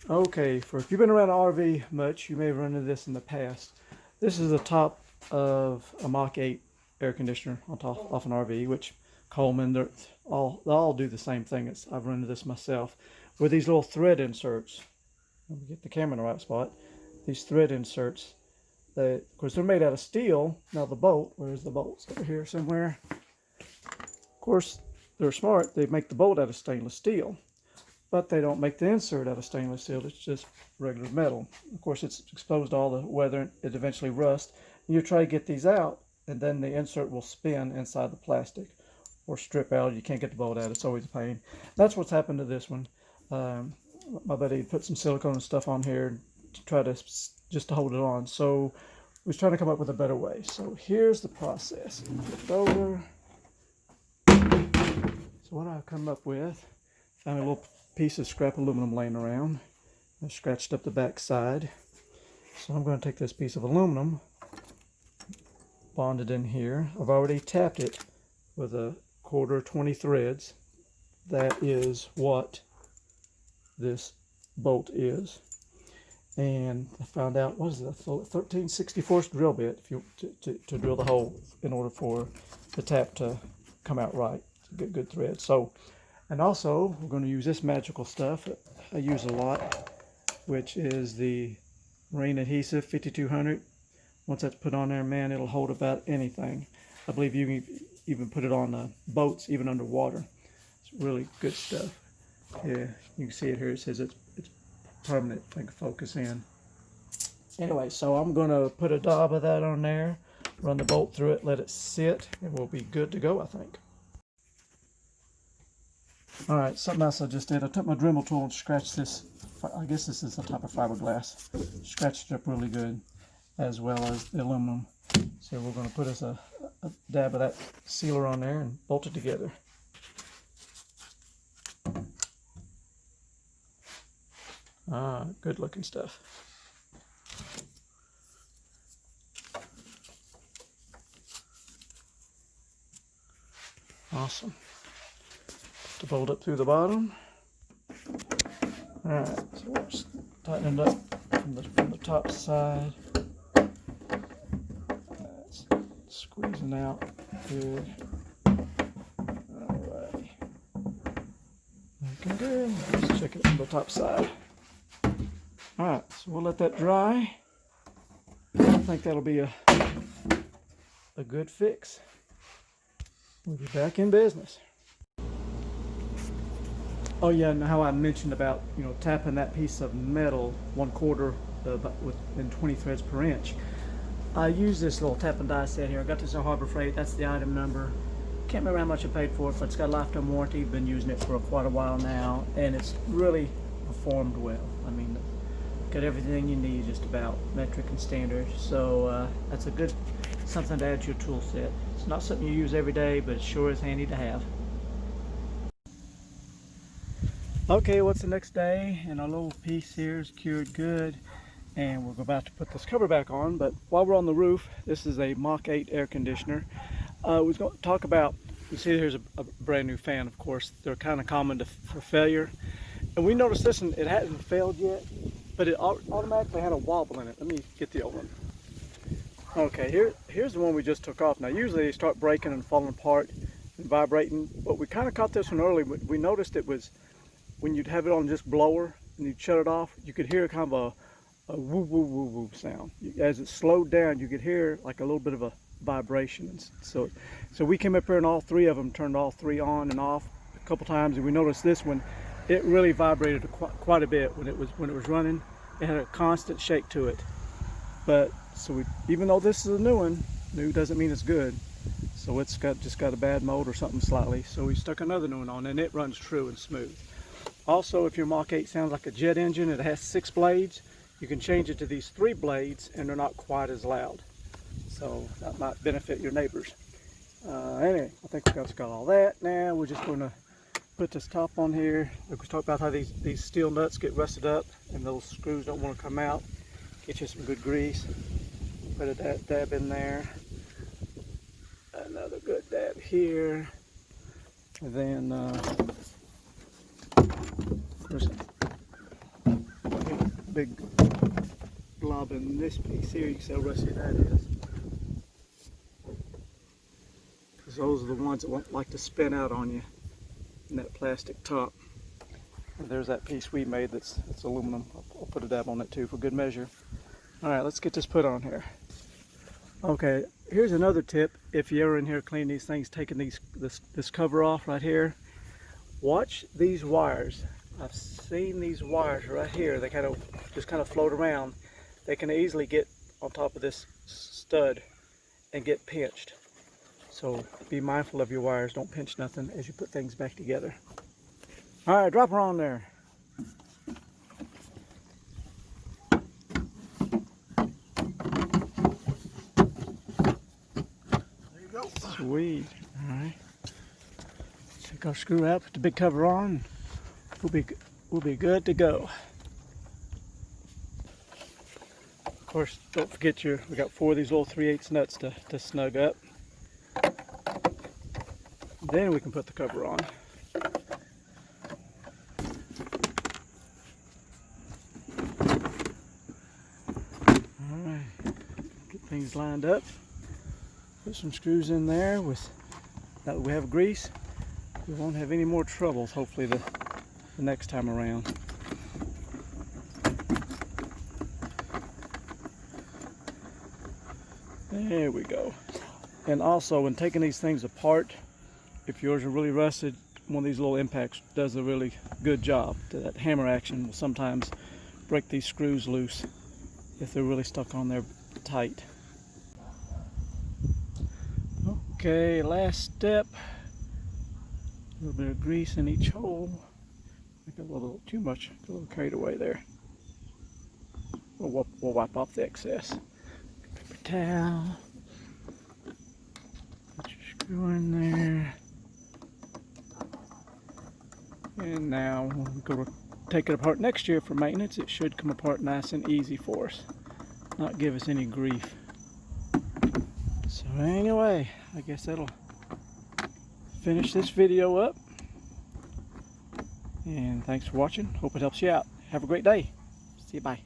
Okay, for if you've been around an RV much, you may have run into this in the past. This is the top of a Mach 8 air conditioner on top off an RV, which Coleman, they all do the same thing. I've run into this myself, with these little thread inserts. Let me get the camera in the right spot. These thread inserts, of course, they're made out of steel. Now the bolt, where's the bolts? Over here somewhere. Of course, they're smart. They make the bolt out of stainless steel. But they don't make the insert out of stainless steel. It's just regular metal. Of course, it's exposed to all the weather and it eventually rusts. You try to get these out, and then the insert will spin inside the plastic or strip out. You can't get the bolt out. It's always a pain. That's what's happened to this one. My buddy put some silicone and stuff on here to try to just to hold it on. So we was trying to come up with a better way. So here's the process. Flip it over. So what I've come up with, found a little piece of scrap aluminum laying around. I scratched up the back side. So I'm going to take this piece of aluminum, bond it in here. I've already tapped it with a 1/4 20 threads. That is what this bolt is. And I found out, what is it, a 13/64 drill bit if you to drill the hole in order for the tap to come out right, to get good thread. So, and also we're going to use this magical stuff that I use a lot, which is the rain adhesive 5200. Once that's put on there, man, it'll hold about anything. I believe you can even put it on boats, even underwater. It's really good stuff. Yeah, you can see it here. It says it's permanent. I can focus in. Anyway, so I'm going to put a dab of that on there, run the bolt through it, let it sit, and we'll be good to go, I think. All right, something else I just did. I took my Dremel tool and scratched this. I guess this is a type of fiberglass. Scratched it up really good, as well as the aluminum. So we're going to put us a dab of that sealer on there and bolt it together. Good looking stuff. Awesome. To bolt it through the bottom. Alright, so we're just tightening it up from the top side. That's squeezing out good. Alright. Looking good. Let's check it from the top side. Alright, so we'll let that dry. I think that'll be a good fix. We'll be back in business. Oh yeah, and how I mentioned about, tapping that piece of metal 1/4 within 20 threads per inch. I use this little tap and die set here. I got this at Harbor Freight. That's the item number. Can't remember how much I paid for it, but it's got a lifetime warranty. Been using it for quite a while now, and it's really performed well. I mean, got everything you need just about, metric and standard. So that's a good something to add to your tool set. It's not something you use every day, but it sure is handy to have. Okay, what's the next day? And our little piece here is cured good, and we're about to put this cover back on. But while we're on the roof, this is a Mach 8 air conditioner. We're going to talk about, you see here's a brand new fan, of course. They're kind of common for failure. And we noticed this one, it hasn't failed yet, but it automatically had a wobble in it. Let me get the old one. Okay, here's the one we just took off. Now usually they start breaking and falling apart and vibrating, but we kind of caught this one early. We noticed it was, when you'd have it on just blower and you'd shut it off, you could hear kind of a woo woo woo woo sound. As it slowed down, you could hear like a little bit of a vibration. And so we came up here and all three of them turned all three on and off a couple times, and we noticed this one, it really vibrated quite a bit when it was running. It had a constant shake to it. But so even though this is a new one, new doesn't mean it's good. So it's just got a bad mode or something slightly. So we stuck another new one on, and it runs true and smooth. Also, if your Mach 8 sounds like a jet engine, it has 6 blades. You can change it to these 3 blades, and they're not quite as loud. So that might benefit your neighbors. Anyway, I think we've got all that. Now we're just going to put this top on here. We talked about how these steel nuts get rusted up, and those screws don't want to come out. Get you some good grease. Put a dab in there. Another good dab here. And then big glob in this piece here. You can see how rusty that is. Because those are the ones that won't like to spin out on you in that plastic top. And there's that piece we made that's aluminum. I'll put a dab on it too for good measure. All right, let's get this put on here. Okay, here's another tip. If you're ever in here cleaning these things, taking this cover off right here, watch these wires. I've seen these wires right here. They just kind of float around. They can easily get on top of this stud and get pinched. So be mindful of your wires. Don't pinch nothing as you put things back together. All right, drop her on there. There you go. Sweet. All right. Take our screw out, put the big cover on. We'll be good to go. Of course, don't forget we got 4 of these little 3/8 nuts to snug up. Then we can put the cover on. All right, get things lined up. Put some screws in there. Now that we have grease, we won't have any more troubles, hopefully, the next time around. There we go. And also, when taking these things apart, if yours are really rusted, one of these little impacts does a really good job. That hammer action will sometimes break these screws loose if they're really stuck on there tight. Okay, last step. A little bit of grease in each hole. I got a little too much, got a little carried away there. We'll wipe off the excess. Paper towel. Put your screw in there. And now when we go to take it apart next year for maintenance, it should come apart nice and easy for us. Not give us any grief. So anyway, I guess that'll finish this video up. And thanks for watching. Hope it helps you out. Have a great day. See you. Bye.